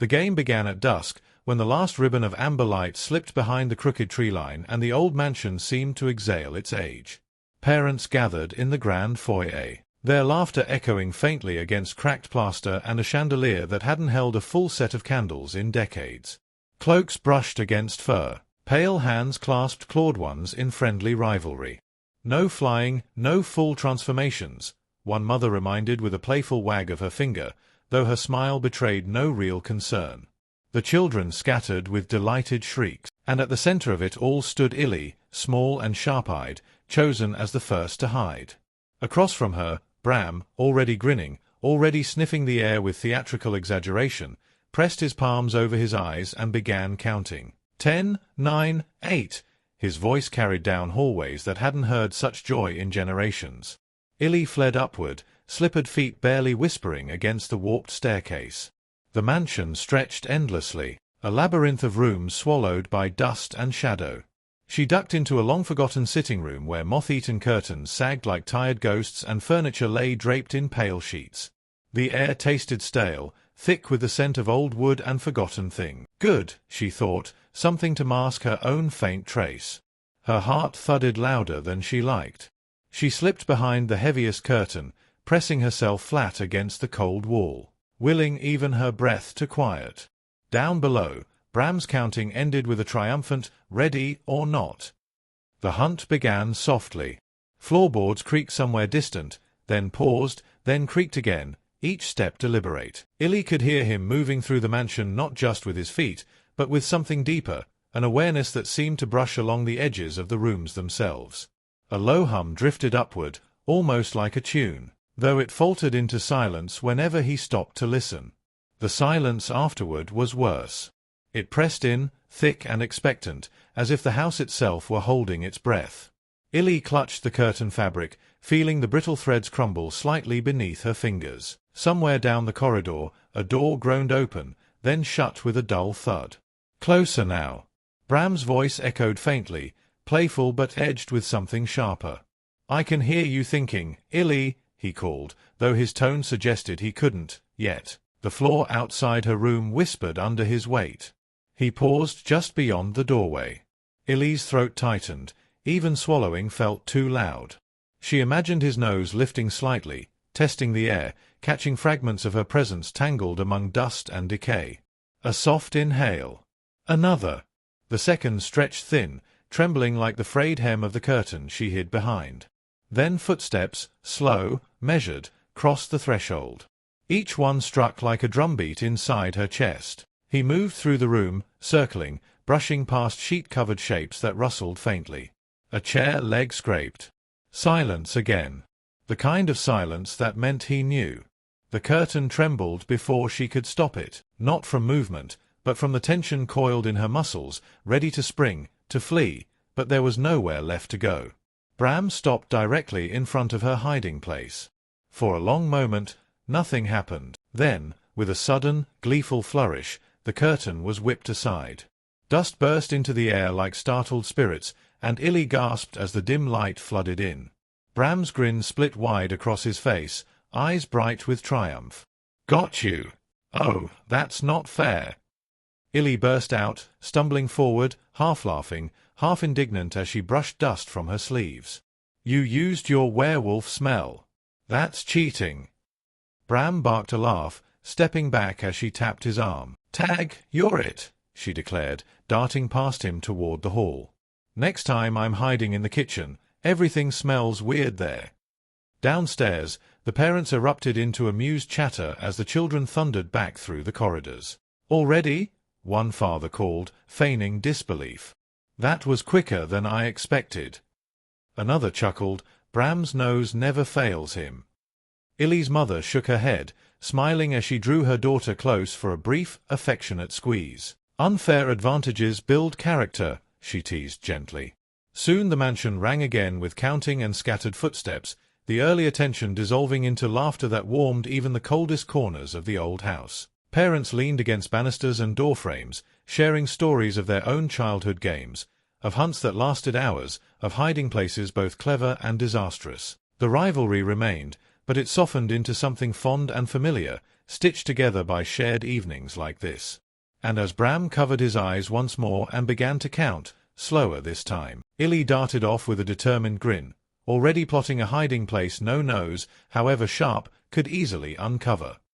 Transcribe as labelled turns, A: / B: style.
A: The game began at dusk, when the last ribbon of amber light slipped behind the crooked tree line and the old mansion seemed to exhale its age. Parents gathered in the grand foyer, their laughter echoing faintly against cracked plaster and a chandelier that hadn't held a full set of candles in decades. Cloaks brushed against fur. Pale hands clasped clawed ones in friendly rivalry. No flying, no full transformations, one mother reminded with a playful wag of her finger, though her smile betrayed no real concern. The children scattered with delighted shrieks, and at the center of it all stood Illy, small and sharp-eyed, chosen as the first to hide. Across from her, Bram, already grinning, already sniffing the air with theatrical exaggeration, pressed his palms over his eyes and began counting. 10, 9, 8. His voice carried down hallways that hadn't heard such joy in generations. Illy fled upward, slippered feet barely whispering against the warped staircase. The mansion stretched endlessly, a labyrinth of rooms swallowed by dust and shadow. She ducked into a long-forgotten sitting room where moth-eaten curtains sagged like tired ghosts and furniture lay draped in pale sheets. The air tasted stale, thick with the scent of old wood and forgotten things. Good, she thought, something to mask her own faint trace. Her heart thudded louder than she liked. She slipped behind the heaviest curtain, pressing herself flat against the cold wall, willing even her breath to quiet. Down below, Bram's counting ended with a triumphant, "Ready or not." The hunt began softly. Floorboards creaked somewhere distant, then paused, then creaked again, each step deliberate. Illy could hear him moving through the mansion not just with his feet, but with something deeper, an awareness that seemed to brush along the edges of the rooms themselves. A low hum drifted upward, almost like a tune, though it faltered into silence whenever he stopped to listen. The silence afterward was worse. It pressed in, thick and expectant, as if the house itself were holding its breath. Illy clutched the curtain fabric, feeling the brittle threads crumble slightly beneath her fingers. Somewhere down the corridor, a door groaned open, then shut with a dull thud. "Closer now." Bram's voice echoed faintly, playful but edged with something sharper. "I can hear you thinking, Illy," he called, though his tone suggested he couldn't, yet. The floor outside her room whispered under his weight. He paused just beyond the doorway. Illy's throat tightened. Even swallowing felt too loud. She imagined his nose lifting slightly, testing the air, catching fragments of her presence tangled among dust and decay. A soft inhale. Another. The second stretched thin, trembling like the frayed hem of the curtain she hid behind. Then footsteps, slow, measured, crossed the threshold. Each one struck like a drumbeat inside her chest. He moved through the room, circling, brushing past sheet-covered shapes that rustled faintly. A chair leg scraped. Silence again. The kind of silence that meant he knew. The curtain trembled before she could stop it, not from movement, but from the tension coiled in her muscles, ready to spring, to flee, but there was nowhere left to go. Bram stopped directly in front of her hiding place. For a long moment, nothing happened. Then, with a sudden, gleeful flourish, the curtain was whipped aside. Dust burst into the air like startled spirits, and Illy gasped as the dim light flooded in. Bram's grin split wide across his face, eyes bright with triumph. "Got you! Oh, that's not fair!" Illy burst out, stumbling forward, half laughing, half indignant as she brushed dust from her sleeves. "You used your werewolf smell. That's cheating." Bram barked a laugh, stepping back as she tapped his arm. "Tag, you're it," she declared, darting past him toward the hall. "Next time I'm hiding in the kitchen, everything smells weird there." Downstairs, the parents erupted into amused chatter as the children thundered back through the corridors. "Already?" one father called, feigning disbelief. "That was quicker than I expected." Another chuckled, "Bram's nose never fails him." Illy's mother shook her head, smiling as she drew her daughter close for a brief, affectionate squeeze. "Unfair advantages build character," she teased gently. Soon the mansion rang again with counting and scattered footsteps, the earlier tension dissolving into laughter that warmed even the coldest corners of the old house. Parents leaned against banisters and door frames, sharing stories of their own childhood games, of hunts that lasted hours, of hiding places both clever and disastrous. The rivalry remained, but it softened into something fond and familiar, stitched together by shared evenings like this. And as Bram covered his eyes once more and began to count, slower this time, Illy darted off with a determined grin, already plotting a hiding place no nose, however sharp, could easily uncover.